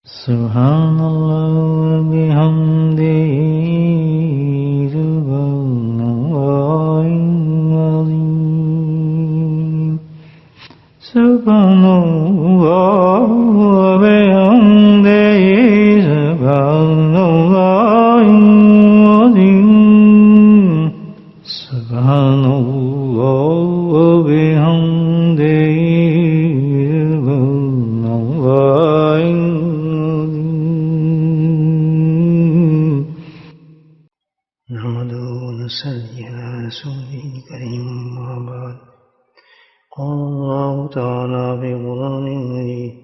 Subhanallah bihamdihi subhanallahil azim. Subhanallah bihamdihi subhanallahil azim. Subhanallah bihamdihi subhanallahil نحمده ونصلي على رسوله الكريم أما بعد قال الله تعالى في قرآن المجيد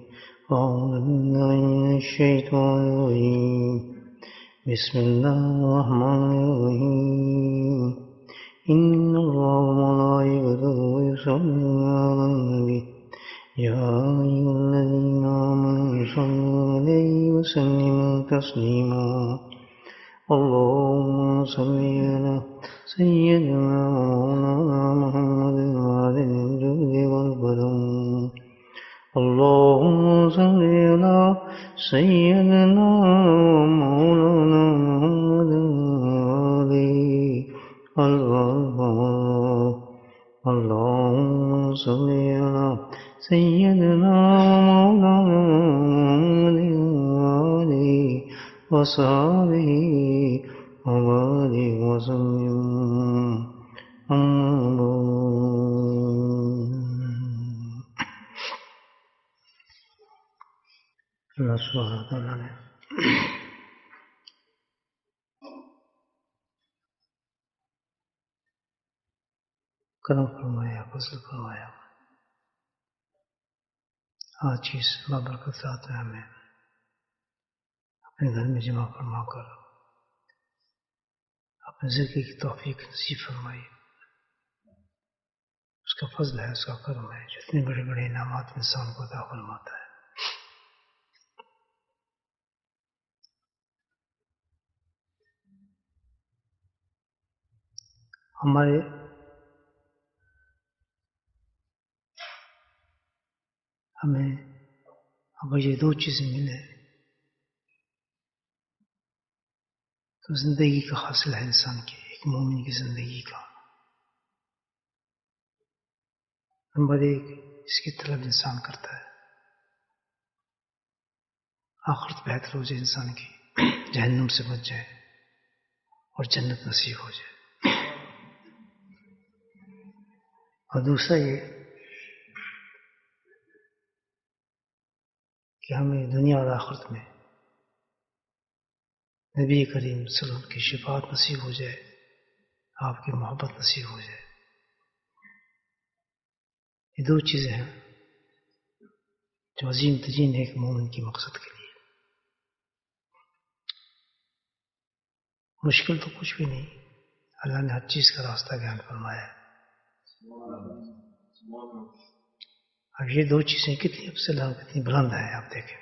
أعوذ بالله من الشيطان الرجيم بسم الله الرحمن الرحيم إن الله وملائكته يصلون على النبي يا أيها الذين آمنوا صلوا عليه وسلموا تسليما اللهم صل على سيدنا ومولانا محمد وعلى الجود والكرم اللهم صل على سيدنا ومولانا محمد وعلى الغرب اللهم صل على سيدنا ومولانا محمد وعلى وصحبه وبارك وسلم اللہ سبحانہ تعالیٰ نے کرم فرمایا، فضل فرمایا. ہر چیز بابرکت ذات ہے، ہمیں اپنے گھر میں جمع فرما کر اپنے ذکر کی توفیق نصیب فرمائی. اس کا فضل ہے، اس کا کرم ہے، جتنے بڑے بڑے انعامات انسان کو عطا فرماتا ہے. ہمیں اگر یہ دو چیزیں ملیں تو زندگی کا حاصل ہے انسان کی، ایک مومن کی زندگی کا. نمبر ایک، اس کی طلب انسان کرتا ہے، آخرت بہتر ہو جائے انسان کی، جہنم سے بچ جائے اور جنت نصیب ہو جائے. اور دوسرا یہ کہ ہمیں دنیا اور آخرت میں نبی کریم صلی اللہ علیہ وسلم کی شفاعت نصیب ہو جائے، آپ کی محبت نصیب ہو جائے. یہ دو چیزیں ہیں جو عظیم ترین ہے ایک مومن کی مقصد کے لیے. مشکل تو کچھ بھی نہیں، اللہ نے ہر چیز کا راستہ بیان فرمایا ہے. اب یہ دو چیزیں کتنی افضل ہیں، کتنی بلند ہیں، آپ دیکھیں.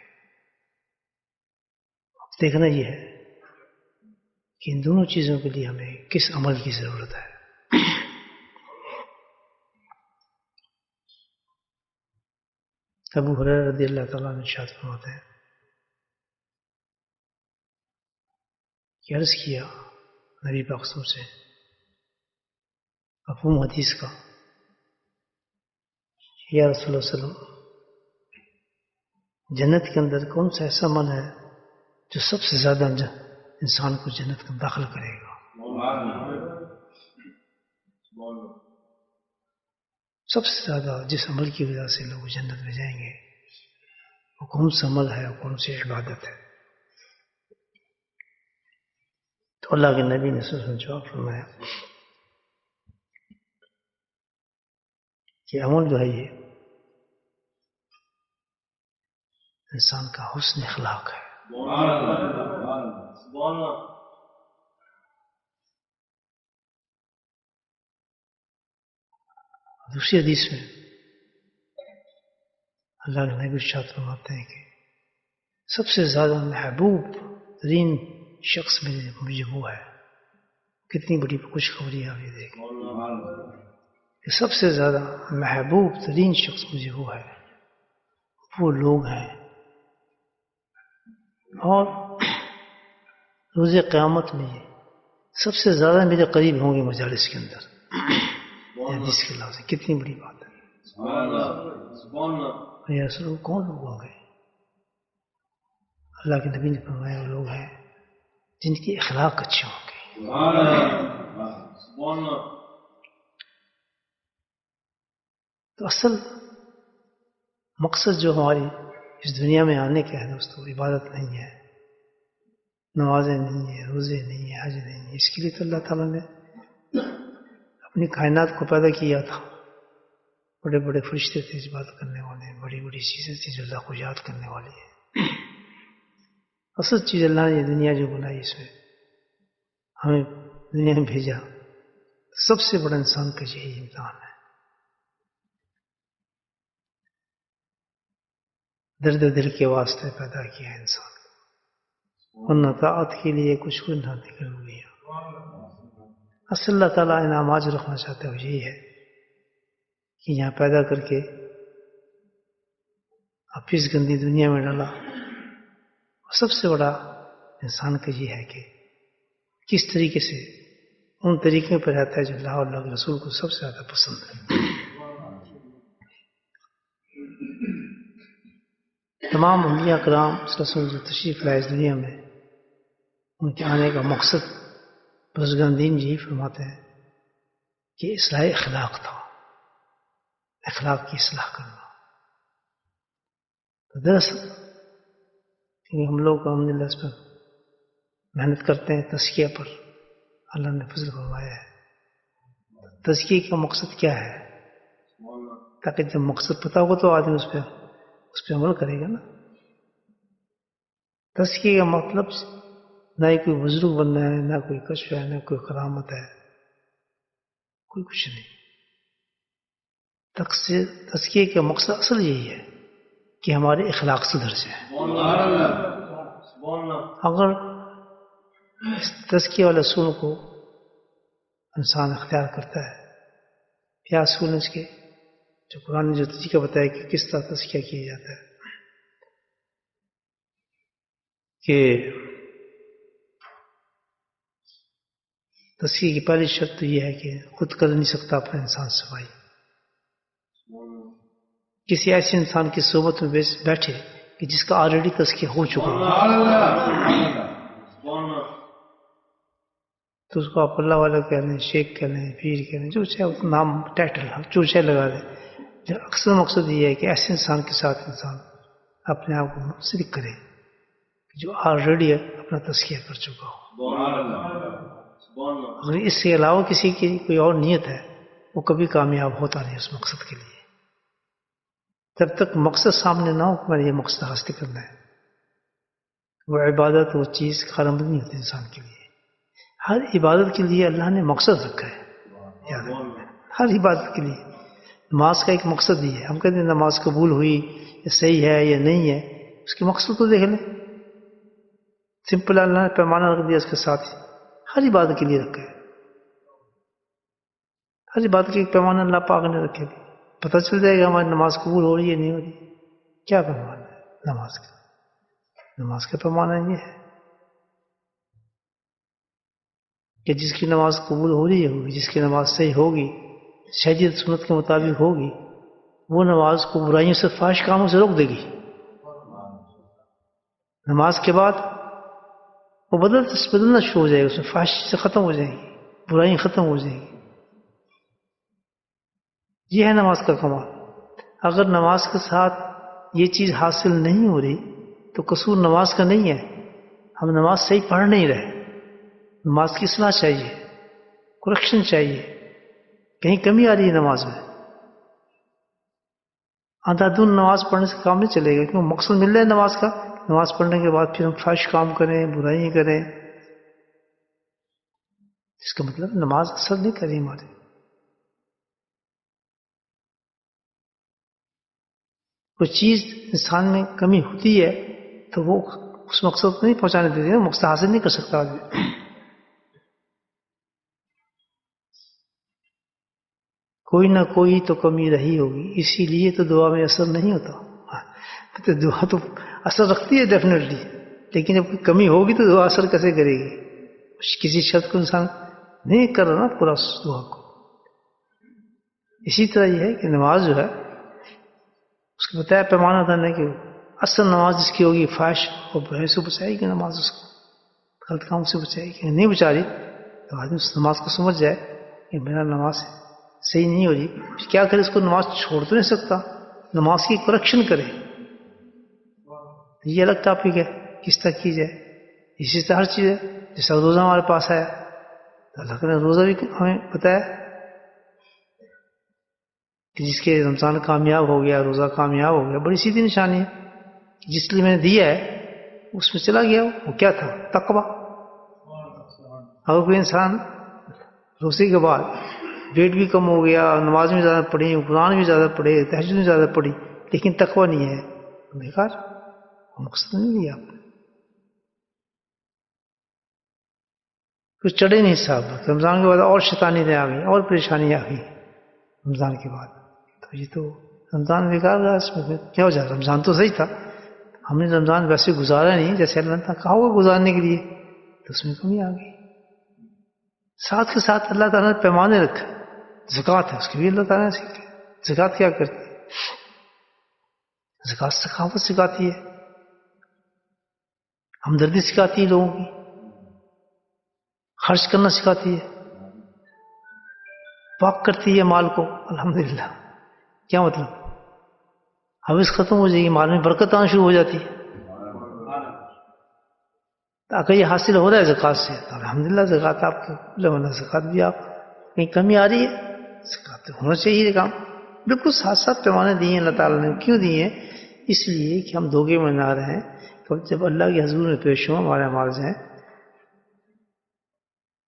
اب دیکھنا یہ ہے کہ ان دونوں چیزوں کے لیے ہمیں کس عمل کی ضرورت ہے. ابو ہریرہ رضی اللہ تعالیٰ عنہ ارشاد فرماتے ہیں کہ عرض کیا نبی پاک صلی اللہ علیہ وسلم سے مفہوم حدیث کا، یا رسول اللہ صلی اللہ علیہ وسلم، جنت کے اندر کون سا ایسا عمل ہے جو سب سے زیادہ انسان کو جنت میں داخل کرے گا؟ سب سے زیادہ جس عمل کی وجہ سے لوگ جنت میں جائیں گے وہ کون سا عمل ہے، اور کون سی عبادت ہے؟ تو اللہ کے نبی نے جواب فرمایا کہ عمل جو ہے یہ انسان کا حسن اخلاق ہے. دوسری حدیث میں اللہ کے نبی ارشاد فرماتے ہیں کہ سب سے زیادہ محبوب ترین شخص مجھے وہ ہے. کتنی بڑی خوشخبری آپ یہ دیکھیں کہ سب سے زیادہ محبوب ترین شخص مجھے وہ ہے، وہ لوگ ہیں اور روز قیامت میں سب سے زیادہ میرے قریب ہوں گے مجالس کے اندر. حدیث کے لفظ کتنی بڑی بات ہے. یا رسول کون لوگ ہوں گے؟ اللہ کے نبی نے فرمایا وہ لوگ ہیں جن کی اخلاق اچھے ہوں گے. تو اصل مقصد جو ہماری اس دنیا میں آنے کا ہے دوستو، عبادت نہیں ہے، نمازیں نہیں ہیں، روزے نہیں ہیں، حج نہیں ہے. اس کے لیے تو اللہ تعالیٰ نے اپنی کائنات کو پیدا کیا تھا. بڑے بڑے فرشتے تھے عبادت کرنے والے، بڑی بڑی چیزیں تھیں جو اللہ کو یاد کرنے والی ہے. اصل چیز اللہ نے یہ دنیا جو بنائی، اس میں ہمیں دنیا میں بھیجا، سب سے بڑا انسان کا یہی امتحان ہے. درد دل کے واسطے پیدا کیا انسان کو، ورنہ طاعت کے لیے کچھ بھی نہ نکل گیا. اصل اللہ تعالیٰ انعامات جو رکھنا چاہتا ہے وہ یہی ہے کہ یہاں پیدا کر کے اب اس گندی دنیا میں ڈالا. سب سے بڑا انسان کا یہ ہے کہ کس طریقے سے ان طریقے پر رہتا ہے جو اللہ اور اللہ کے رسول کو سب سے زیادہ پسند ہے. تمام انبیاء کرام رسول جو تشریف لائے اس دنیا میں، ان کے آنے کا مقصد بزرگان دین یہی فرماتے ہیں کہ اصلاح اخلاق تھا، اخلاق کی اصلاح کرنا. تو دراصل ہم لوگ الحمدللہ اس پر محنت کرتے ہیں، تزکیہ پر اللہ نے فضل فرمایا ہے. تزکیے کا مقصد کیا ہے؟ تاکہ جب مقصد پتہ ہوگا تو آدمی اس پہ عمل کرے گا نا. تزکیے کا مطلب نہ ہی کوئی بزرگ بننا ہے، نہ کوئی کشف ہے، نہ کوئی کرامت ہے، کوئی کچھ نہیں. تزکیے کا مقصد اصل یہی ہے کہ ہمارے اخلاق سدھر جائیں. اگر اس تزکیے والے اصول کو انسان اختیار کرتا ہے، کیا اصول اس کے جو قرآن نے جو طریقہ بتایا کہ کس طرح تزکیہ کیا جاتا ہے، کہ تزکیے کی پہلی شرط تو یہ ہے کہ خود کر نہیں سکتا اپنا انسان صفائی. کسی ایسے انسان کی صحبت میں بیٹھے کہ جس کا آلریڈی تزکیہ ہو چکا ہو، تو اس کو آپ اللہ والا کہہ لیں، شیخ کہہ لیں، پیر کہہ لیں، جو چاہے نام ٹائٹل جو چاہے لگا دیں. اکثر مقصد یہ ہے کہ ایسے انسان کے ساتھ انسان اپنے آپ کو منسلک کرے جو آلریڈی اپنا تزکیہ کر چکا ہو. اگر اس کے علاوہ کسی کی کوئی اور نیت ہے وہ کبھی کامیاب ہوتا نہیں اس مقصد کے لیے. جب تک مقصد سامنے نہ ہو کہ میں یہ مقصد حاصل کرنا ہے، وہ عبادت وہ چیز کارآمد نہیں ہوتی انسان کے لیے. ہر عبادت کے لیے اللہ نے مقصد رکھا ہے. ہر عبادت کے لیے نماز کا ایک مقصد ہی ہے. ہم کہتے ہیں نماز قبول ہوئی یا صحیح ہے یا نہیں ہے، اس کے مقصد کو دیکھ لیں. سمپل اللہ نے پیمانہ رکھ دیا اس کے ساتھ ہی. ہر عبادت کے لیے رکھا ہے. ہر عبادت کے ایک پیمانہ اللہ پاک نے رکھے بھی. پتہ چل جائے گا ہماری نماز قبول ہو رہی ہے نہیں ہو رہی. کیا پیمانہ ہے نماز کا پیمانہ یہ ہے کہ جس کی نماز قبول ہو رہی ہوگی، جس کی نماز صحیح ہوگی، شریعت سنت کے مطابق ہوگی، وہ نماز کو برائیوں سے فحش کاموں سے روک دے گی. نماز کے بعد وہ بدلنا شروع ہو جائے گا، اس میں فحش سے ختم ہو جائیں گی، برائیاں ختم ہو جائیں گی. یہ ہے نماز کا کمال. اگر نماز کے ساتھ یہ چیز حاصل نہیں ہو رہی تو قصور نماز کا نہیں ہے، ہم نماز صحیح پڑھ نہیں رہے. نماز کی اصلاح چاہیے، کریکشن چاہیے، کہیں کمی آ رہی ہے نماز میں. اندھادھند نماز پڑھنے سے کام نہیں چلے گا، کیونکہ مقصد مل رہا ہے نماز کا. نماز پڑھنے کے بعد پھر ہم فحش کام کریں، برائیاں کریں، اس کا مطلب نماز اثر نہیں کر رہی ہماری. کوئی چیز انسان میں کمی ہوتی ہے تو وہ اس مقصد کو نہیں پہنچانے دیتی ہے، مقصد حاصل نہیں کر سکتا آدمی. کوئی نہ کوئی تو کمی رہی ہوگی، اسی لیے تو دعا میں اثر نہیں ہوتا. تو دعا تو اثر رکھتی ہے ڈیفینیٹلی، لیکن جب کوئی کمی ہوگی تو دعا اثر کیسے کرے گی؟ کسی شرط کو انسان نہیں کر رہا نا پورا اس دعا کو. اسی طرح یہ ہے کہ نماز جو ہے اس کو بتایا پیمانہ ہوتا ہے کہ اصل نماز جس کی ہوگی فحش اور برائی سے بچائے گی نماز، اس کو غلط کام سے بچائے گی. نہیں بچا رہی تو آدمی اس نماز کو سمجھ جائے کہ میرا نماز صحیح نہیں ہو رہی. پھر کیا کرے؟ اس کو نماز چھوڑ تو نہیں سکتا، نماز کی کریکشن کرے. یہ الگ ٹاپک ہے کس طرح کی جائے. اسی طرح ہر چیز ہے. جیسا روزہ ہمارے پاس آیا تو اللہ نے روزہ بھی ہمیں بتایا کہ جس کے رمضان کامیاب ہو گیا، روزہ کامیاب ہو گیا، بڑی سیدھی نشانی ہے. جس لیے میں نے دیا ہے اس میں چلا گیا. وہ کیا تھا؟ تقویٰ. اگر کوئی انسان روزے کے بعد ویٹ بھی کم ہو گیا، نماز بھی زیادہ پڑھی، قرآن بھی زیادہ پڑھے، تہجد بھی زیادہ پڑھی، لیکن تقویٰ نہیں ہے، بیکار، وہ مقصد نہیں دیا آپ نے. کچھ چڑھے نہیں صاحب. رمضان کے بعد اور شیطانیتیں آ گئی، اور پریشانی آ گئی رمضان کے بعد. تو یہ تو رمضان بیکار رہا. اس میں کیا ہو جائے؟ رمضان تو صحیح تھا، ہم نے رمضان ویسے گزارا نہیں جیسے اللہ نے کہا ہوگا گزارنے کے لیے، تو اس میں کمی آ گئی. ساتھ کے ساتھ اللہ تعالیٰ نے پیمانے رکھا. زکوٰۃ ہے، اس کی بھی اللہ تعالیٰ نے سیکھا. زکوٰۃ کیا کرتی ہے؟ زکوٰۃ سخاوت سکھاتی ہے، ہمدردی سکھاتی ہے، لوگوں کی خرچ کرنا سکھاتی ہے، پاک کرتی ہے مال کو. الحمدللہ. کیا مطلب؟ حوث ختم ہو جائے گی، مال میں برکت آنا شروع ہو جاتی ہے. اگر یہ حاصل ہو رہا ہے زکوٰۃ سے تو الحمدللہ. زکوٰۃ آپ کو زکوٰۃ بھی آپ کہیں کمی آ رہی ہے، زکوٰۃ ہونا چاہیے یہ کام. بالکل ساتھ ساتھ پیمانے دیے ہیں اللہ تعالیٰ نے. کیوں دیے ہیں؟ اس لیے کہ ہم دھوکے میں نہ رہیں. جب اللہ کے حضور میں پیش ہوں ہمارے مارز ہیں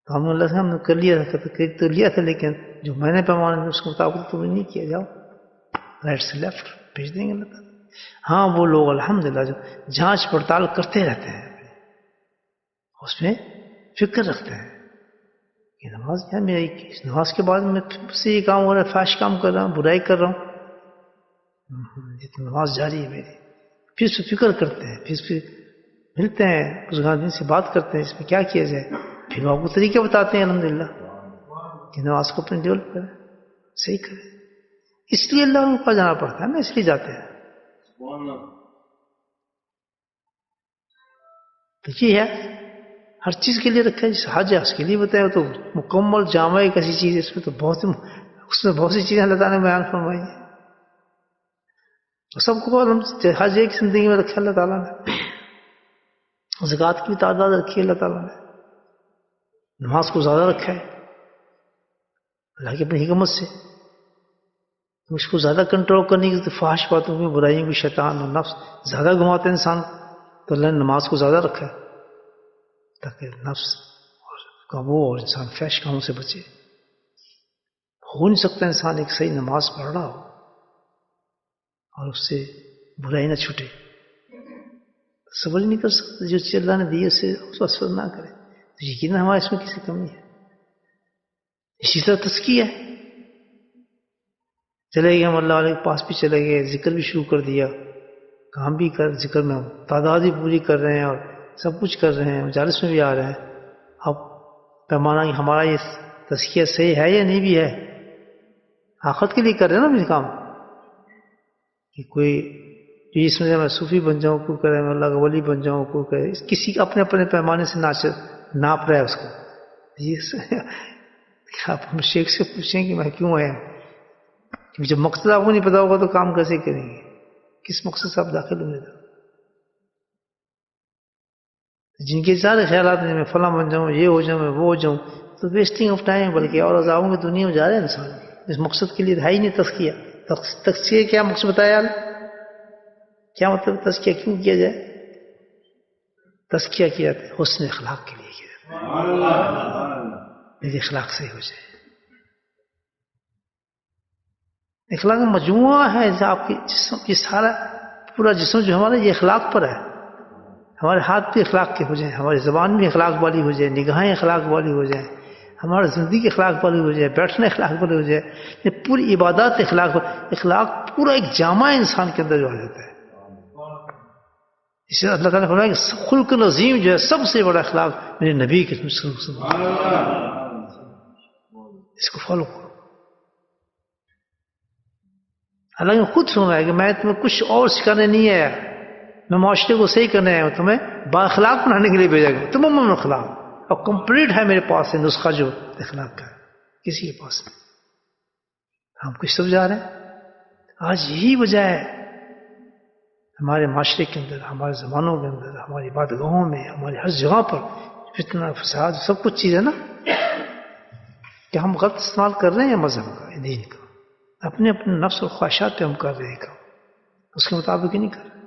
تو ہم اللہ سے ہم نے کر لیا تھا، تو لیا تھا، لیکن جو میں نے پیمانے اس کے مطابق تم نے نہیں کیا، جاؤ رائٹ سے لیفٹ بھیج دیں گے اللہ تعالیٰ. ہاں وہ لوگ الحمدللہ جو جانچ پڑتال کرتے رہتے ہیں، اس میں فکر رکھتے ہیں کہ نماز ہے میری، نماز کے بعد میں سے یہ کام ہو رہا ہے، فحش کام کر رہا ہوں، برائی کر رہا ہوں، یہ تو نماز جاری ہے میری. پھر اس پہ فکر کرتے ہیں، پھر ملتے ہیں کچھ دن سے بات کرتے ہیں اس میں کیا کیا جائے. پھر وہ آپ کو طریقے بتاتے ہیں الحمدللہ کہ نماز کو اپنے ڈیولپ کریں، صحیح کریں. اس لیے اللہ کو پاس جانا پڑتا ہے نا، اس لیے جاتے ہیں. تو یہ ہے ہر چیز کے لیے رکھا ہے. جس حج اس کے لیے بتایا تو مکمل جامع ایک ایسی چیز ہے، اس میں تو اس میں بہت سی چیزیں اللہ تعالیٰ نے بیان فرمائی ہیں. سب کو حج ایک زندگی میں رکھا اللہ تعالیٰ نے. زکوٰۃ کی تعداد رکھی ہے اللہ تعالیٰ نے، نماز کو زیادہ رکھا ہے اللہ کی اپنی حکمت سے. اس کو زیادہ کنٹرول کرنے کی تو فحش باتوں میں برائیوں کی شیطان اور نفس زیادہ گھماتے ہیں انسان، تو اللہ نے نماز کو زیادہ رکھا ہے تاکہ نفس کا وہ اور انسان فحش کاموں سے بچے. ہو نہیں سکتا انسان ایک صحیح نماز پڑھ رہا ہو اور اس سے برائی نہ چھوٹے. صبر نہیں کر سکتا. جو چیز اللہ نے دی اسے اثر نہ کرے تو یقیناً ہمارے اس میں کسی کمی ہے. اسی طرح تزکیہ ہے. چلے گئے ہم اللہ والے کے پاس بھی چلے گئے، ذکر بھی شروع کر دیا، کام بھی کر ذکر میں تعداد بھی پوری کر رہے ہیں اور سب کچھ کر رہے ہیں، مجالس میں بھی آ رہے ہیں. اب پیمانہ ہمارا یہ تزکیہ صحیح ہے یا نہیں بھی ہے؟ آخرت کے لیے کر رہے ہیں نا بھی کام. کہ کوئی اس میں میں صوفی بن جاؤں کو کرے، میں اللہ کا ولی بن جاؤں کو کرے، کسی اپنے اپنے پیمانے سے ناپ رہا ہے اس کو. آپ ہم شیخ سے پوچھیں کہ میں کیوں آیا؟ کیونکہ جب مقصد آپ کو نہیں پتا ہوگا تو کام کیسے کریں گے؟ کس مقصد سے آپ داخل ہوئے تھے؟ جن کے سارے خیالات ہیں میں فلاں بن جاؤں، یہ ہو جاؤں، میں وہ ہو جاؤں، تو ویسٹنگ آف ٹائم. بلکہ اور عذابوں کی دنیا میں جا رہے ہیں انسان، اس مقصد کے لیے ہے ہی نہیں تزکیہ. تزکیہ کیا مقصد بتایا یار؟ کیا مطلب تزکیہ کیوں کیا جائے؟ تزکیہ کیا جاتا ہے حسن اخلاق کے لیے کیا جاتا ہے، میری اخلاق صحیح ہو جائے. اخلاق مجموعہ ہے آپ کی جسم، یہ سارا پورا جسم جو ہمارا یہ اخلاق پر ہے. ہمارے ہاتھ بھی اخلاق کے ہو جائیں، ہماری زبان بھی اخلاق والی ہو جائے، نگاہیں اخلاق والی ہو جائیں، ہماری زندگی اخلاق والی ہو جائے، بیٹھنا اخلاق والی ہو جائے، یہ پوری عبادات اخلاق پورا ایک جامع انسان کے اندر جو آ جاتا ہے. اس سے اللہ تعالیٰ نے فرمایا کہ خلق عظیم جو ہے سب سے بڑا اخلاق میرے نبی کے اس کو فالو کرو. اللہ نے خود فرمایا کہ میں تمہیں کچھ اور سکھانے نہیں آیا, میں معاشرے کو صحیح کرنے آیا ہوں, تمہیں با اخلاق بنانے کے لیے بھیجا گیا. تمام اخلاق اور کمپلیٹ ہے میرے پاس ہے نسخہ جو اخلاق کا ہے, کسی کے پاس نہیں. ہم کچھ سمجھا رہے ہیں. آج یہی وجہ ہے ہمارے معاشرے کے اندر, ہمارے زمانوں کے اندر, ہماری عبادتگاہوں میں, ہماری ہر جگہ پر فتنہ فساد سب کچھ چیز ہے نا, کہ ہم غلط استعمال کر رہے ہیں مذہب کا, دین کا, اپنے اپنے نفس اور خواہشات پہ ہم کر رہے ہیں, اس کے مطابق ہی نہیں کر رہے.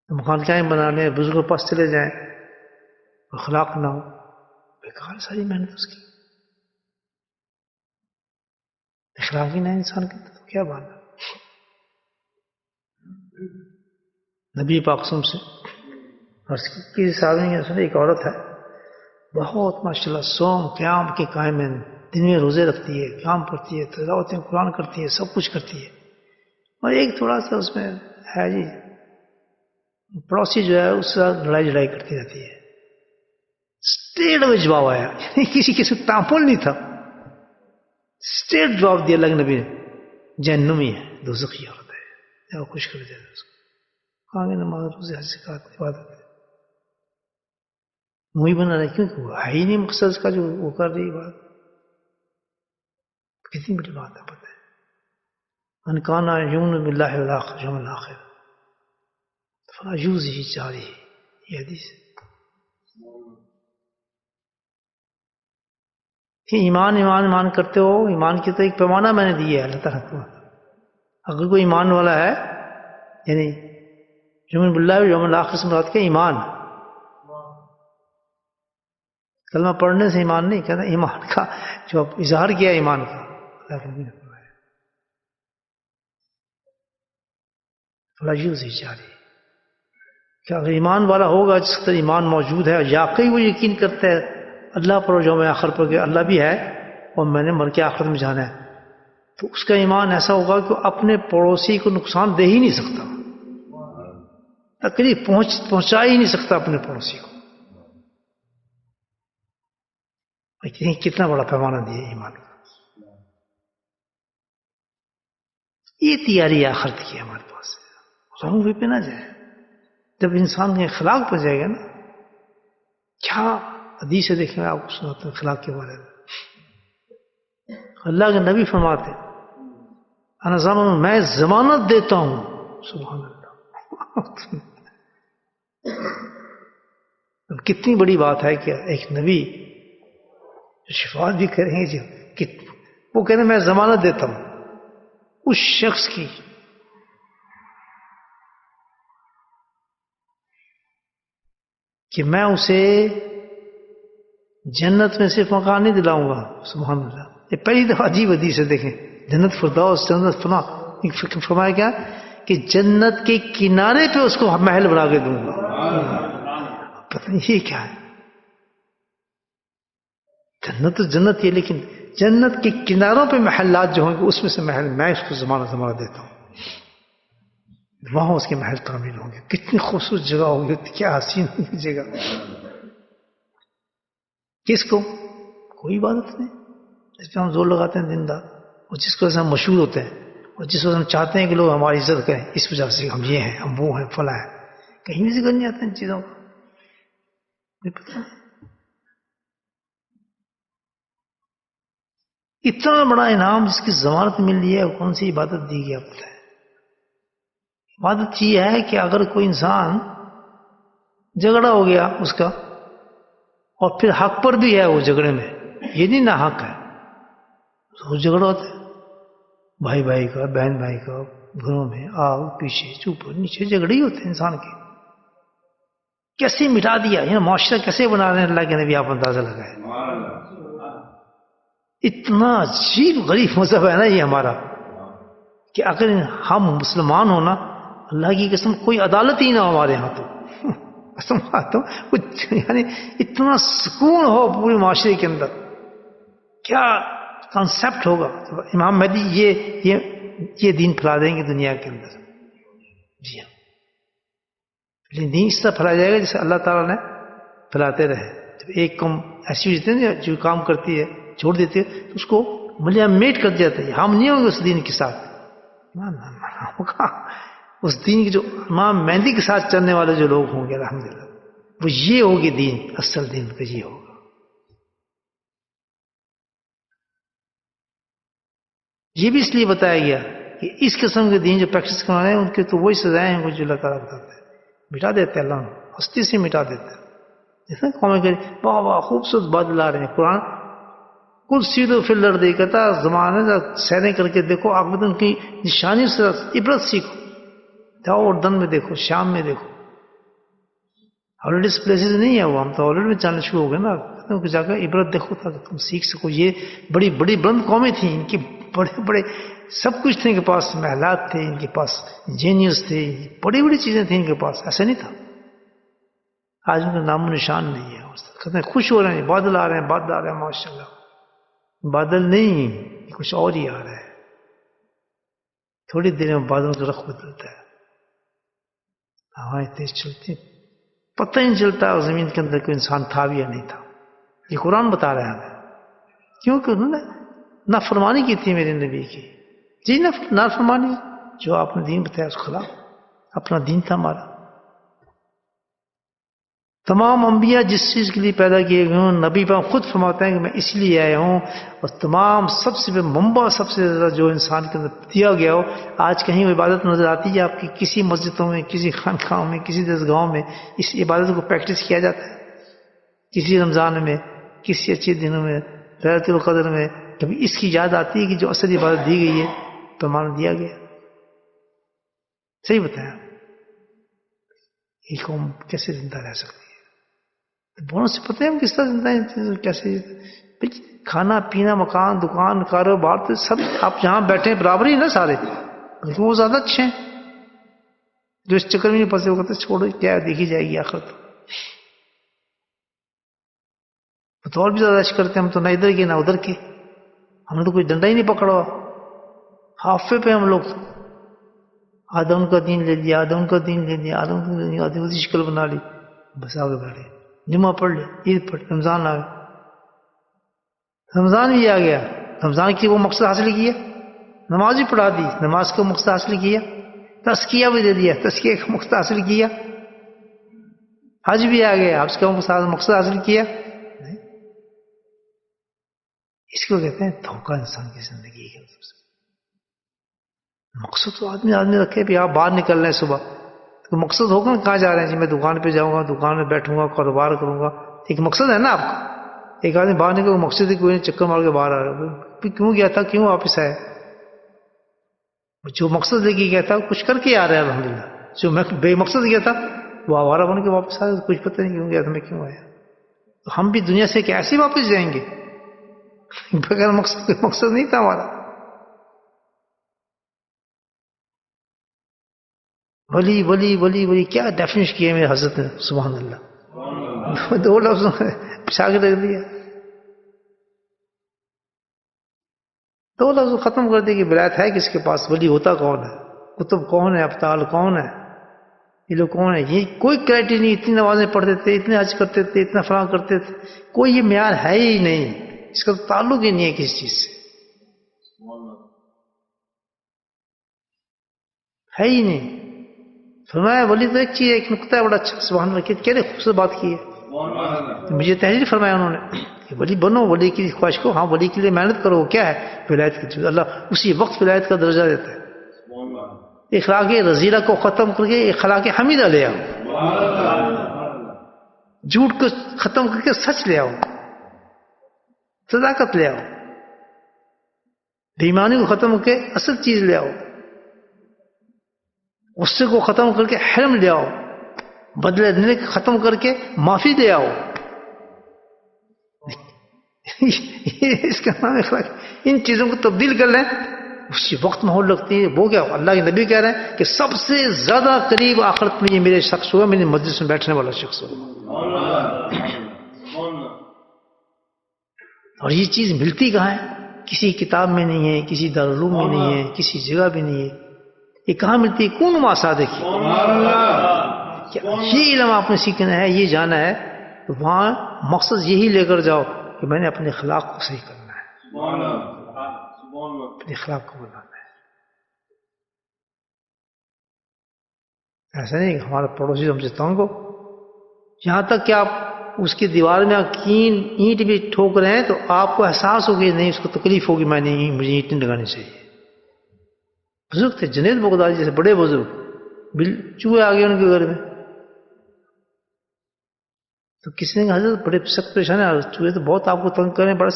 مکان کیا بنا لیں, بزرگوں کے پاس چلے جائیں, اخلاق نہ ہو, بیکار ساری محنت اس کی. اخلاق ہی نہ انسان کے تو کیا بات ہے. نبی پاک سے کسی صحابی نے سنا, ایک عورت ہے بہت ماشاءاللہ صوم قیام کے قائم ہے, دن میں روزے رکھتی ہے, قیام کرتی ہے, تلاوت قرآن کرتی ہے, سب کچھ کرتی ہے, اور ایک تھوڑا سا اس میں ہے جی پڑوسی جو ہے اس سے لڑائی جھڑائی کرتی رہتی ہے. اسٹریٹ میں جواب آیا, کسی سے تعامل نہیں تھا, اسٹریٹ جواب دیا اللہ کے نبی نے, جہنمی ہے, دوزخی عورت ہے, جب خوش کر دیا اس کو. کہاں گے نماز روزے حج زکات عبادت وہی بنا رہے, کیونکہ وہ ہے ہی نہیں مقصد کا جو وہ کر رہی بات. کتنی بڑی بات ہے پتہ ہے. من کان یؤمن باللہ والیوم الآخر فلیجزه جاره, یہ حدیث ہے. کہ ایمان ایمان ایمان کرتے ہو, ایمان کی تو ایک پیمانہ میں نے دی ہے اللہ تعالیٰ کو. اگر کوئی ایمان والا ہے, یعنی یؤمن باللہ والیوم الآخر سے مراد کیا ایمان, کلمہ پڑھنے سے ایمان نہیں, کہتا ایمان کا جو اظہار کیا ایمان کا. اللہ کے نبی نے فرمایا فلیجزه جاره, کہ اگر ایمان والا ہوگا جس کا ایمان موجود ہے, یاقی وہ یقین کرتا ہے اللہ پر اور یوم آخر پر کہ اللہ بھی ہے اور میں نے مر کے آخرت میں جانا ہے, تو اس کا ایمان ایسا ہوگا کہ وہ اپنے پڑوسی کو نقصان دے ہی نہیں سکتا, تکلیف پہنچا ہی نہیں سکتا اپنے پڑوسی کو. کتنا بڑا پیمانہ دیا ایمان کا. یہ تیاری آخرت کی ہمارے پاس ہے, رنگ پہ نہ جائے. جب انسان کے اخلاق پہ جائے گا نا, کیا حدیث ہے دیکھیں آپ کو سناتے ہیں اخلاق کے بارے میں. اللہ کے نبی فرماتے انا ضامن, میں ضمانت دیتا ہوں, سبحان اللہ. کتنی بڑی بات ہے کہ ایک نبی شفاعت بھی کریں گے, وہ کہتے ہیں میں ضمانت دیتا ہوں اس شخص کی کہ میں اسے جنت میں صرف مکان نہیں دلاؤں گا. سبحان اللہ, یہ پہلی دفعہ عجیب حدیث ہے. دیکھیں جنت فردوس, جنت فنا, فرمایا کیا کہ جنت کے کنارے پہ اس کو محل بنا کے دوں گا. پتہ نہیں یہ کیا ہے, جنت تو جنت ہی ہے, لیکن جنت کے کناروں پہ محلات جو ہوں گے اس میں سے محل میں اس کو ضمانت دیتا ہوں, وہاں اس کے محل تعمیر ہوں گے. کتنی خوبصورت جگہ ہوگی, کیا حسین ہوگی جگہ. کس کو کوئی عبادت نہیں, اس پہ ہم زور لگاتے ہیں دن رات, اور جس کو ہم مشہور ہوتے ہیں, اور جس وقت ہم چاہتے ہیں کہ لوگ ہماری عزت کریں, اس وجہ سے ہم یہ ہیں, ہم وہ ہیں, فلاں ہیں, کہیں بھی ذکر نہیں آتا ان چیزوں کا. اتنا بڑا انعام جس کی ضمانت مل رہی ہے, کون سی عبادت دی گئی آپ ہے. عبادت یہ ہے کہ اگر کوئی انسان جھگڑا ہو گیا اس کا, اور پھر حق پر بھی ہے وہ جھگڑے میں, یہ نہیں نہ حق ہے, وہ جھگڑا ہوتا ہے بھائی بھائی کا, بہن بھائی کا, گھروں میں آگ پیچھے چوپ نیچے جھگڑے ہی ہوتے ہیں انسان کے. کیسے مٹا دیا, یہ معاشرہ کیسے بنا رہے ہیں اللہ کے نبی, آپ اندازہ لگائے. اتنا عجیب غریب مذہب ہے نا یہ ہمارا, کہ اگر ہم مسلمان ہونا, اللہ کی قسم کوئی عدالت ہی نہ ہو ہمارے یہاں, تو قسم کھاتا ہوں کچھ, یعنی اتنا سکون ہو پورے معاشرے کے اندر. کیا کانسیپٹ ہوگا, امام مہدی یہ دین پھیلا دیں گے دنیا کے اندر. جی ہاں, لیکن دین اس طرح پھیلایا جائے گا جیسے اللہ تعالیٰ نے پھیلاتے رہے. جب ایک قوم ایسی ہوتی ہے جو کام کرتی ہے چھوڑ دیتی ہے تو اس کو ملیا میٹ کر جاتا ہے. ہم نہیں ہوں گے اس دین کے ساتھ. اس دین کے جو امام مہدی کے ساتھ چلنے والے جو لوگ ہوں گے الحمدللہ وہ یہ ہوگی دین، اصل دین کا یہ ہوگا. یہ بھی اس لیے بتایا گیا کہ اس قسم کے دین جو پریکٹس کرنا رہے ہیں ان کے تو وہی سزائیں ہیں جو اللہ تعالیٰ بتاتے ہیں. مٹا دیتے اللہ ہستی سے مٹا دیتے ہیں. جیسے قومیں کہ واہ واہ خوبصورت بات لا رہے ہیں. قرآن کل سیدھو پھر لڑ دے کہتا زمانے سے سیریں کر کے دیکھو آخرت ان کی نشانی سے عبرت سیکھو. جاؤ اردن میں دیکھو، شام میں دیکھو. ہالیڈیز پلیسز نہیں ہے وہ، ہم تو ہالیڈ میں جانا شروع ہو گئے نا. جا کر عبرت دیکھو تاکہ تم سیکھ سکو. یہ بڑی بڑی بلند قومیں تھیں، ان کی بڑے بڑے سب کچھ تھے ان کے پاس، محلات تھے ان کے پاس، انجینئرز تھے، بڑی بڑی چیزیں تھیں ان کے پاس. ایسا نہیں تھا. آج ان کا نام و نشان نہیں ہے. کہتے ہیں خوش ہو رہے ہیں، بادل آ رہے ہیں، بادل آ رہے ہیں. ماشاء اللہ بادل نہیں، کچھ اور ہی آ رہا ہے. تھوڑی دیر میں بادلوں کا رخ بدلتا ہے، ہوائیں تیز چلتی، پتہ ہی نہیں چلتا زمین کے اندر کوئی انسان تھا بھی یا نہیں تھا. یہ قرآن بتا رہا ہے ہمیں، کیونکہ انہوں نے نافرمانی کی تھی میرے نبی کی. جی نافرمانی جو آپ نے دین بتایا اس کے خلاف. اپنا دین تھا ہمارا. تمام انبیاء جس چیز کے لیے پیدا کیے گئے ہوں، نبی پاک خود فرماتے ہیں کہ میں اس لیے آیا ہوں. اور تمام سب سے منبع سب سے زیادہ جو انسان کے اندر دیا گیا ہو. آج کہیں وہ عبادت نظر آتی ہے آپ کی کسی مسجدوں میں، کسی خانقاہوں میں، کسی درسگاہوں میں اس عبادت کو پریکٹس کیا جاتا ہے؟ کسی رمضان میں، کسی اچھے دنوں میں، لیلۃ القدر میں کبھی اس کی یاد آتی ہے کہ جو اصل عبادت دی گئی ہے پیمانہ دیا گیا؟ صحیح بتایا. یہ قوم کیسے زندہ رہ سکتی ہے؟ بہت سے پتہ ہے ہم کس طرح زندہ ہیں، کیسے کھانا پینا مکان دکان کاروبار تو سب آپ جہاں بیٹھے برابر ہی نا سارے، لیکن وہ زیادہ اچھے ہیں. جو اس چکر میں نہیں پھنسے وہ کہتے چھوڑو کیا دیکھی جائے گی آخرت. تو اور بھی زیادہ عشق کرتے ہیں ہم تو، نہ ادھر کے نہ ادھر کے. ہم نے تو کوئی ڈنڈا ہی نہیں پکڑا، حافے پہ ہم لوگ. آدھا ان کا دین لے لیا، آدھا ان کا دین لے لیا، آدھا اسی شکل بنا لی، بس آگے بیٹھے. جمعہ پڑھ لیا، عید پڑھ، رمضان آ گیا. رمضان بھی آ گیا، رمضان کی وہ مقصد حاصل کیا، نماز بھی پڑھا دی، نماز کا مقصد حاصل کیا. تزکیہ بھی دے دیا، تزکیہ کا مقصد حاصل کیا. حج بھی آ گیا، حج کا مقصد حاصل کیا. اس کو کہتے ہیں دھوکہ انسان کی زندگی کے. مقصد تو آدمی رکھے بھی آپ باہر نکل رہے ہیں صبح تو مقصد ہوگا نا کہاں جا رہے ہیں جی میں دکان پہ جاؤں گا، دکان میں بیٹھوں گا، کاروبار کروں گا. ایک مقصد ہے نا آپ کا. ایک آدمی باہر نکل مقصد ہی کوئی نہیں، چکر مار کے باہر آ رہا ہے. کیوں گیا تھا، کیوں واپس آیا؟ جو مقصد لے کے گیا تھا کچھ کر کے آ رہا ہے الحمدللہ. جو بے مقصد گیا تھا وہ آوارہ بن کے واپس آ گیا، کچھ پتہ نہیں کیوں گیا تھا، میں کیوں آیا. تو ہم بھی دنیا سے کیسے واپس جائیں گے بغیر مقصد؟ مقصد نہیں تھا ہمارا. ولی ولی ولی ولی کیا ڈیفینیشن کیا میرے حضرت نے، سبحان اللہ. دو لفظوں میں پچھا کے رکھ دیا، دو لفظ ختم کر دیا کہ ولایت ہے کس کے پاس، ولی ہوتا کون ہے، کتب کون ہے، ابطال کون ہے، یہ لوگ کون ہے. یہ کوئی کرائٹیریا نہیں. اتنی نمازیں پڑھتے تھے، اتنے حج کرتے تھے، اتنا فلاں کرتے تھے، کوئی یہ معیار ہے ہی نہیں. اس کا تعلق ہی نہیں ہے کسی چیز سے، ہے ہی نہیں. فرمایا ولی تو ایک چیز ہے، ایک نقطہ ہے بڑا اچھا، سبحان اللہ کہہ خوبصورت بات کی ہے. مجھے تحریر فرمایا انہوں نے کہ ولی بنو، ولی کی خواہش کو، ہاں ولی کے لیے محنت کرو. کیا ہے ولایت کی چیز؟ اللہ اسی وقت ولایت کا درجہ دیتا ہے. اخلاق رذیلہ کو ختم کر کے اخلاق حمیدہ لے آؤ، جھوٹ کو ختم کر کے سچ لے آؤ، صداقت لے آؤ، بے ایمانی کو ختم کر کے اصل چیز لے آؤ، غصے کو ختم کر کے حلم لے آؤ، بدلے دینے کو ختم کر کے معافی لے آؤ. اس کا نام اخلاق. ان چیزوں کو تبدیل کر لیں اسی وقت ماحول لگتی ہے. وہ کیا اللہ کے نبی کہہ رہے ہیں کہ سب سے زیادہ قریب آخرت میں یہ میرے شخص ہوگا، میری مجلس میں بیٹھنے والا شخص ہوگا. اور یہ چیز ملتی کہاں ہے؟ کسی کتاب میں نہیں ہے، کسی دارالعلوم میں نہیں ہے، کسی جگہ بھی نہیں ہے. یہ کہاں ملتی ہے؟ کون واسا دیکھیے کہ یہ علم آپ نے سیکھنا ہے، یہ جانا ہے، تو وہاں مقصد یہی لے کر جاؤ کہ میں نے اپنے اخلاق کو صحیح کرنا ہے، اپنے اخلاق کو بنانا ہے۔ ایسا نہیں کہ ہمارا پڑوسی ہم سے تنگ ہو، یہاں تک کہ آپ اس کی دیوار میں اینٹ بھی ٹھوک رہے ہیں تو آپ کو احساس ہوگی نہیں اس کو تکلیف ہوگی، میں نے مجھے اینٹیں لگانی چاہیے۔ بزرگ تھے جنید بغدادی جیسے بڑے بزرگ، چوہے آ گئے ان کے گھر میں، تو کسی نے کہا حضرت بڑے سخت پریشان ہے، چوہے تو بہت آپ کو تنگ کریں، بڑا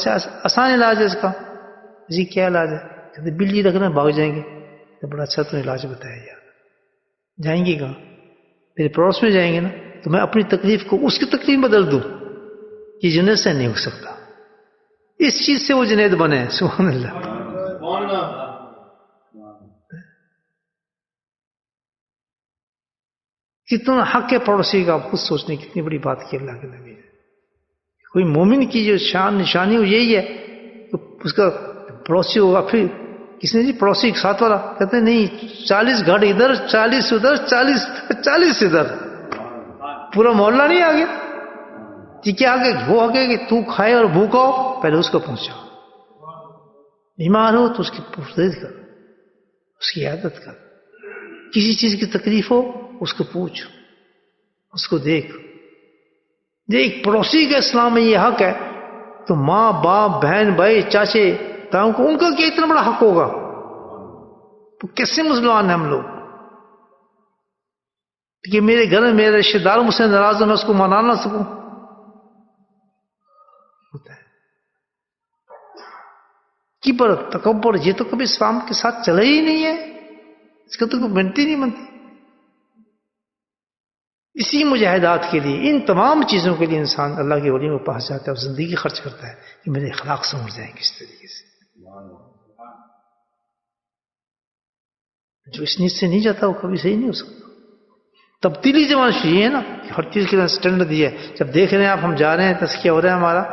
آسان علاج ہے اس کا۔ جی کیا علاج ہے؟ کہتے بلی رکھنا بھاگ جائیں گے۔ تو بڑا اچھا تم نے علاج بتایا یار، جائیں گے کہاں؟ میرے پڑوس میں جائیں گے نا، تو میں اپنی تکلیف کو اس کی تکلیف بدل دوں، یہ جنید سے نہیں ہو سکتا۔ اس چیز سے وہ جنید بنے، سبحان اللہ۔ کتنا حق ہے پڑوسی کا، آپ خود سوچنے کتنی بڑی بات کی اللہ کے نبی نے۔ کوئی مومن کی جو شان نشانی ہو یہی ہے کہ اس کا پڑوسی ہوگا۔ پھر کس نے جی پڑوسی ساتھ والا، کہتے ہیں نہیں 40 گھر ادھر 40 ادھر 40 ادھر، پورا محلہ نہیں آ گیا جی۔ کیا آگے وہ آگے کہ تو کھائے اور بھوکا ہو، پہلے اس کو پہنچا، بیمار ہو تو اس کی پرورش کر، اس کی عادت کر، کسی چیز کی تکلیف ہو اس کو پوچھ، اس کو دیکھ۔ ایک پڑوسی کا اسلام میں یہ حق ہے تو ماں باپ بہن بھائی چاچے تاؤں کو ان کا کیا اتنا بڑا حق ہوگا؟ تو کیسے مسلمان ہیں ہم لوگ کہ میرے گھر میں میرے رشتے دار مجھ سے ناراض ہو میں اس کو منا نہ سکوں؟ ہوتا ہے کبر تکبر، یہ تو کبھی اسلام کے ساتھ چلا ہی نہیں ہے، اس کا تو کوئی بنتی نہیں بنتی۔ اسی مجاہدات کے لیے، ان تمام چیزوں کے لیے انسان اللہ کے ولیوں کے پاس جاتا ہے اور زندگی خرچ کرتا ہے کہ میرے اخلاق سمجھ جائیں کس طریقے سے۔ جو اس نیت سے نہیں جاتا وہ کبھی صحیح نہیں ہو سکتا۔ تبدیلی زمان چاہیے ہے نا، ہر چیز کے لیے اسٹینڈرڈ دیا ہے۔ جب دیکھ رہے ہیں آپ ہم جا رہے ہیں، تزکیہ ہو رہا ہے ہمارا،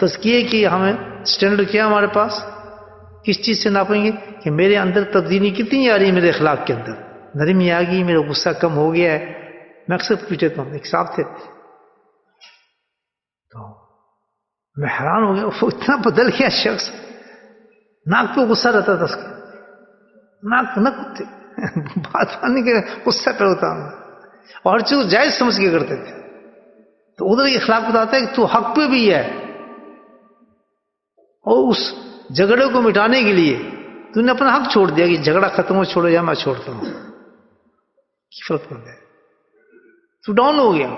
تزکیے کی ہمیں اسٹینڈرڈ کیا ہمارے پاس، کس چیز سے ناپیں گے کہ میرے اندر تبدیلی کتنی آ رہی ہے، میرے اخلاق کے اندر نرمی آ گئی، میرا غصہ کم ہو گیا ہے۔ میں اکثر پوچھتا ہوں، ایک صاحب تھے تو میں حیران ہو گیا، وہ اتنا بدل گیا شخص، ناک پہ غصہ رہتا تھا اس کا، ناک نہ کتے بات نہیں کہ غصہ پہ ہوتا ہوں، اور ہر چیز جائز سمجھ کے کرتے تھے۔ تو ادھر یہ اخلاق بتاتا ہے کہ تو حق پہ بھی ہے، اور اس جھگڑے کو مٹانے کے لیے تو نے اپنا حق چھوڑ دیا کہ جھگڑا ختم ہو، چھوڑو یا میں چھوڑتا ہوں، کی فرق پڑتا ہے؟ تو ڈاؤن ہو گیا۔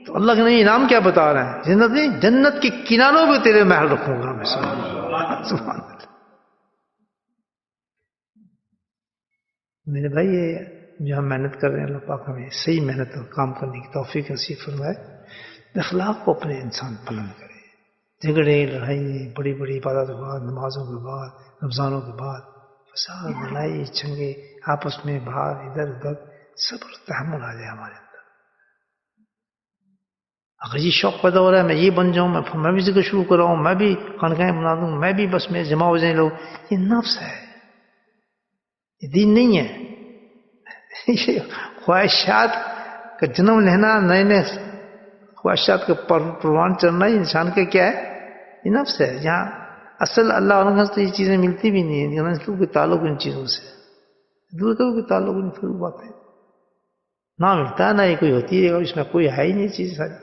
تو اللہ کے نبی انعام کیا بتا رہا ہے؟ جنت نہیں، جنت کے کناروں پہ تیرے محل رکھوں گا میں، سبحان اللہ۔ میرے بھائی یہ جو ہم محنت کر رہے ہیں، اللہ پاک ہمیں صحیح محنت اور کام کرنے کی توفیق نصیب فرمائے، اخلاق کو اپنے انسان پلند کرے۔ جھگڑے لڑائی بڑی بڑی عبادت کے بعد، نمازوں کے بعد، رمضانوں کے بعد، فساد لڑائی چھنگے آپس میں باہر ادھر ادھر، صبر تحمل آ جائے ہمارے اندر۔ اگر یہ شوق پیدا ہو رہا ہے میں یہ بن جاؤں، میں بھی ذکر شروع کر رہا ہوں، میں بھی خانقاہیں بنا دوں، میں بھی بس میں جمع ہو جائیں لوگ، یہ نفس ہے، یہ دین نہیں ہے۔ یہ خواہشات کا جنم لینا، نئے نئے خواہشات کا پروان چڑھنا، یہ انسان کا کیا ہے؟ یہ نفس ہے۔ جہاں اصل اللہ عنہ سے یہ چیزیں ملتی بھی نہیں ہیں، کوئی تعلق ان چیزوں سے دور کرو، کوئی تعلق نہیں، پھر بات ہے نہ ملتا ہے، نہ یہ کوئی ہوتی ہے، اس میں کوئی ہے ہی نہیں چیز ساری۔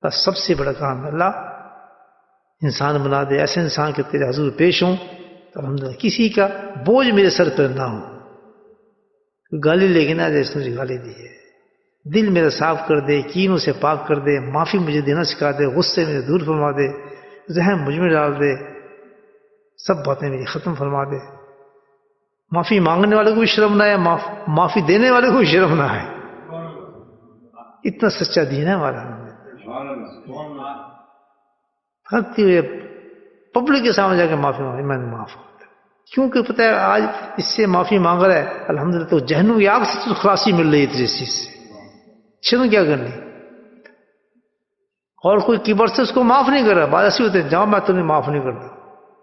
بس سب سے بڑا کام ہے اللہ انسان بنا دے، ایسے انسان کے تیرے حضور پیش ہوں تو الحمدللہ کسی کا بوجھ میرے سر پر نہ ہو، گالی لے کے نہ دے اس نے مجھے گالی دی ہے، دل میرا صاف کر دے، کینوں سے پاک کر دے، معافی مجھے دینا سکھا دے، غصے میں دور فرما دے، ذہن مجھ میں ڈال دے، سب باتیں میری ختم فرما دے۔ معافی مانگنے والے کو بھی شرم نہ ہے، معافی دینے والے کو بھی شرم نہ ہے۔ اتنا سچا دین ہے ہمارا، ہرتی ہوئے پبلک کے سامنے جا کے معافی مانگی، میں نے معاف کر دیا، کیونکہ پتہ ہے آج اس سے معافی مانگ رہا ہے الحمدللہ تو جہنم کی آگ سے تو خلاصی مل رہی ہے تجھے اس چیز سے، شرم کیا کرنی؟ اور کوئی کبر سے اس کو معاف نہیں کر رہا، بعض ایسے ہوتے ہیں جاؤ میں تمہیں معاف نہیں کرتا،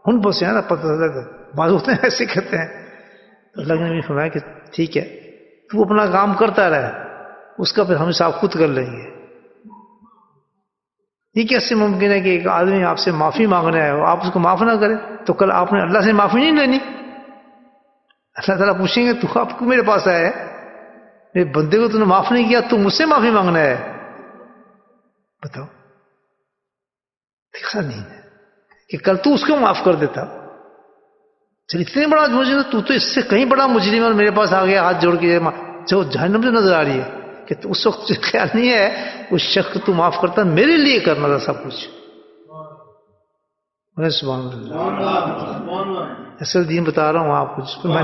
ہن پسے ہیں نا، پتہ چلتا بعض ہوتے ہیں ایسے کہتے ہیں۔ تو اللہ نے بھی فرمایا کہ ٹھیک ہے تو اپنا کام کرتا رہے، اس کا پھر ہم حساب خود کر لیں گے. یہ کیسے ممکن ہے کہ ایک آدمی آپ سے معافی مانگنا ہے اور آپ اس کو معاف نہ کریں؟ تو کل آپ نے اللہ سے معافی نہیں لینی. اللہ تعالیٰ پوچھیں گے تو آپ کو میرے پاس آیا ہے، میرے بندے کو تو نے معاف نہیں کیا، تو مجھ سے معافی مانگنا ہے؟ بتاؤ. دیکھا نہیں ہے کہ کل تو اس کو معاف کر دیتا. چل اتنے بڑا مجرم، تو اس سے کہیں بڑا مجرم اور میرے پاس آ گیا ہاتھ جوڑ کے جو جہنم سے نظر آ رہی ہے، کہ اس وقت خیال نہیں ہے اس شخص کو تو معاف کرتا، میرے لیے کرنا تھا سب کچھ. سبحان اللہ. اصل دین بتا رہا ہوں آپ کو، جس میں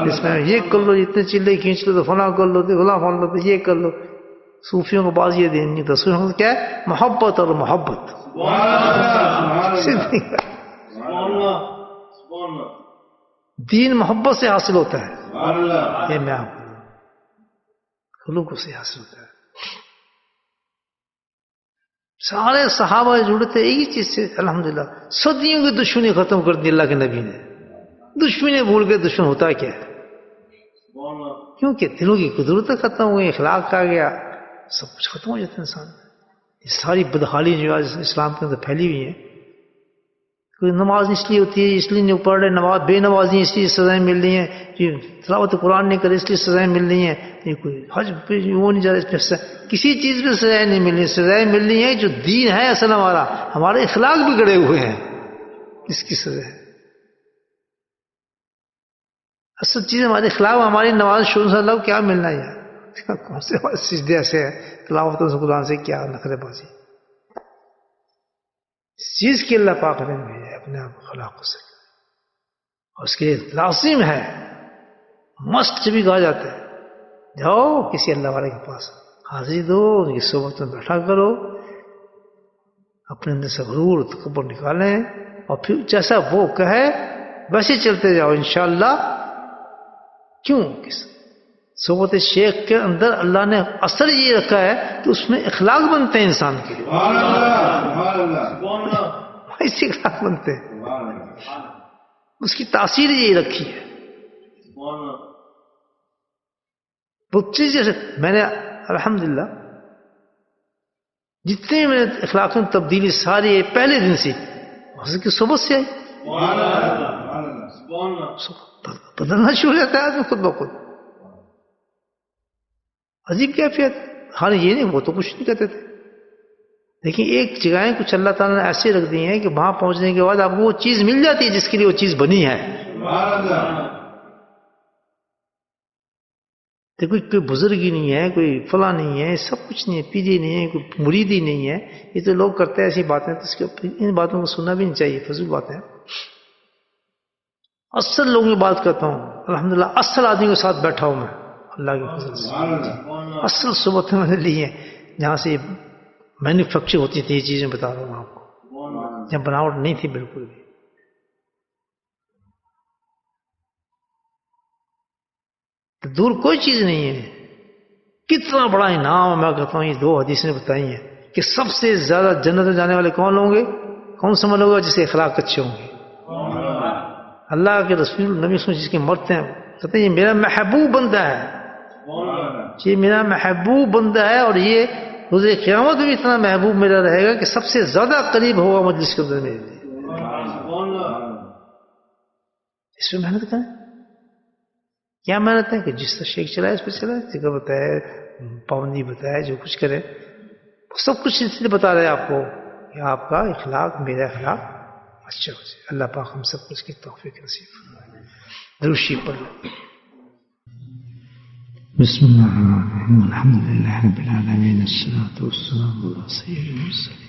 اس میں یہ کر لو، اتنے چلے کھینچ لو تو فلاں کر لو، تو فلاں فلاں لو تو یہ کر لو. صوفیوں کو بعض یہ دین نہیں تھا. صوفیوں کو کیا ہے؟ محبت اور محبت. دین محبت سے حاصل ہوتا ہے. یہ میں آپ خلوق سے حاصل ہوتا ہے. سارے صحابہ جڑے تھے ایک ہی چیز سے، الحمدللہ. صدیوں کی دشمنی ختم کر دی اللہ کے نبی نے. دشمنی بھول کے دشمن ہوتا کیا ہے؟ کیونکہ دلوں کی قدرتیں ختم ہو گئی، اخلاق آ گیا، سب کچھ ختم ہو جاتا ہے انسان. یہ ساری بدحالی جو آج اسلام کے اندر پھیلی ہوئی ہے. کوئی نماز اس لیے ہوتی ہے، اس لیے نہیں پڑھ رہے، نماز بے نمازی اس لیے سزائیں مل رہی ہیں، تلاوت قرآن نہیں کرے اس لیے سزائیں مل رہی ہیں. یہ کوئی حج پہ وہ نہیں جا رہا، اس پہ کسی چیز پہ سزائیں نہیں مل رہی. سزائیں مل رہی ہیں جو دین ہے اصل ہمارا، ہمارے اخلاق بگڑے ہوئے ہیں، اس کی سزا ہے. اصل چیز ہمارے اخلاق، ہماری نماز شروع سے اللہ کیا ملنا ہے یار؟ کون سے سجدے سے تلاوت قرآن سے کیا نخرے بازی؟ اس چیز کی اللہ پاک نے بھیجا ہے اپنے آپ اخلاق سے، اور اس کے لازم ہے، مسٹ بھی کہا جاتا ہے. جاؤ کسی اللہ والے کے پاس حاضری دو، ان کی صحبت میں بیٹھا کرو، اپنے اندر سے غرور تکبر نکالیں، اور پھر جیسا وہ کہے ویسے چلتے جاؤ انشاءاللہ. کیوں؟ صحبت شیخ کے اندر اللہ نے اثر یہ رکھا ہے کہ اس میں اخلاق بنتے ہیں انسان کے، ایسے اخلاق بنتے ہیں. اس کی تاثیر یہی رکھی ہے. بہت چیز جیسے میں نے الحمدللہ جتنے میں اخلاق میں تبدیلی ساری پہلے دن سے حضرت کی صحبت سے آئی. بدلنا شروع ہو جاتا ہے آدمی خود بخود. عجیب کیفیت. ہاں یہ نہیں، وہ تو کچھ نہیں کہتے تھے، لیکن ایک جگہیں کچھ اللہ تعالیٰ نے ایسے رکھ دی ہیں کہ وہاں پہنچنے کے بعد آپ کو وہ چیز مل جاتی ہے جس کے لیے وہ چیز بنی ہے. تو کوئی بزرگ ہی نہیں ہے، کوئی فلاں نہیں ہے، سب کچھ نہیں ہے، پیری نہیں ہے، کوئی مرید ہی نہیں ہے. یہ تو لوگ کرتے ہیں ایسی باتیں، تو اس کے ان باتوں کو سننا بھی نہیں چاہیے، فضول باتیں. اصل لوگوں کی بات کرتا ہوں، الحمدللہ اصل آدمی کے ساتھ بیٹھا ہوں میں اللہ کے فضل سے. اصل صحبت میں نے لی ہے جہاں سے مینوفیکچر ہوتی تھی یہ چیزیں بتا رہا ہوں آپ کو، جہاں بناوٹ نہیں تھی بالکل بھی. تو دور کوئی چیز نہیں ہے. کتنا بڑا انعام میں کہتا ہوں. یہ دو حدیثیں بتائی ہیں کہ سب سے زیادہ جنت میں جانے والے کون ہوں گے؟ کون سمجھ لوگا؟ جس کے اخلاق اچھے ہوں گے. اللہ کے رسول نبی صلی اللہ علیہ وسلم جس کے مرتے ہیں کہتے ہیں یہ میرا محبوب بندہ ہے، یہ میرا محبوب بندہ ہے، اور یہ روز قیامت بھی اتنا محبوب میرا رہے گا کہ سب سے زیادہ قریب ہوگا مجلس کے اندر میرے لیے. اس پہ محنت کریں. کیا محنت ہے کہ جس طرح شیخ چلائے اس پہ چلائے، جگہ بتائے، پابندی بتائے، جو کچھ کرے سب کچھ اس لیے بتا رہے ہیں آپ کو کہ آپ کا اخلاق میرا اخلاق اچھا ہو جائے. اللہ پاک ہم سب کو اس کی توفیق نصیب فرمائے. درود شریف پڑھ لیں. بسم اللہ الرحمن الرحیم. الحمدللہ رب العالمین، الصلاۃ والسلام علی سید المرسلین.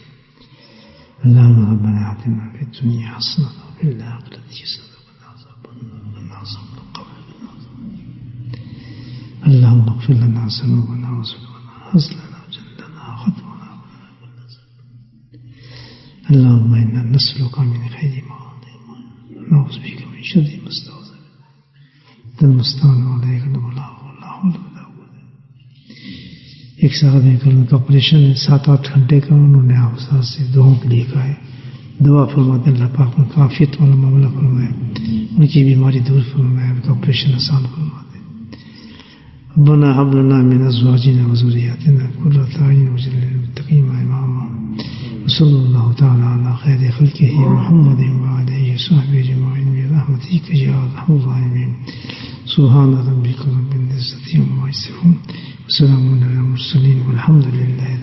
اللهم ربنا آتنا في الدنيا حسنة وفي الآخرة حسنة وقنا عذاب النار. اللهم اغفر لنا ذنوبنا وذنوبنا هزلنا وجلدنا وخطونا ولا كل ذنب. اللهم إنا نسألك من خير ما نعوذ بك من شر ما استعاذ بك. المستعان عليك ولا حول ولا قوة. ایک صاحب کل کا آپریشن ہے 7-8 گھنٹے کا، انہوں نے آپ سے دعاؤں کے لیے کہا ہے. دعا فرماتے اللہ پاک نے عافیت والا معاملہ فرمائے، ان کی بیماری دور فرمائے، ان کا آپریشن آسان فرماتے. ربنا هب لنا من ازواجنا وذرياتنا قرة اعين واجعلنا للمتقين اماما وصلى الله تعالى على خير خلقه محمد وعلى اله وصحبه اجمعين برحمتك يا ارحم الراحمين سبحان ربك رب العزة عما يصفون وسلام على المرسلين والحمد لله